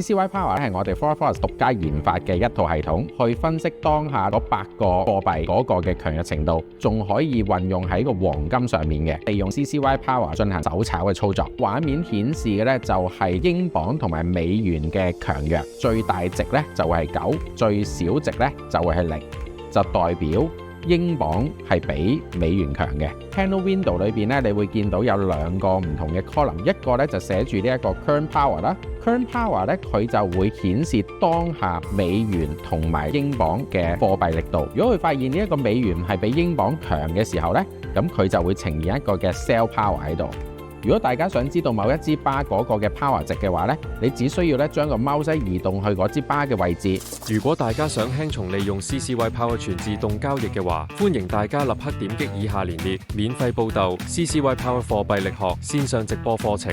CCY Power 係我哋 ForexForex 獨家研發嘅一套系統，去分析當下嗰8個貨幣嗰個嘅強弱程度，仲可以運用喺個黃金上面嘅，利用 CCY Power 進行手炒嘅操作。畫面顯示嘅呢就係英鎊同埋美元嘅強弱，最大值呢就係9，最小值呢就會係0，就代表英鎊係比美元強嘅。Candle Window 裏邊咧，你會見到有2個唔同嘅 column， 一個咧就寫住呢一個 Current Power 啦。Current Power 咧，佢就會顯示當下美元同埋英鎊嘅貨幣力度。如果佢發現呢一個美元係比英鎊強嘅時候咧，咁佢就會呈現一個嘅 Sell Power 喺度。如果大家想知道某一支巴嗰個嘅 power 值嘅話咧，你只需要咧將個 mouse 移動去嗰支巴嘅位置。如果大家想輕鬆利用 CCY Power 全自動交易嘅話，歡迎大家立刻點擊以下連結，免費報讀 CCY Power 貨幣力學線上直播課程。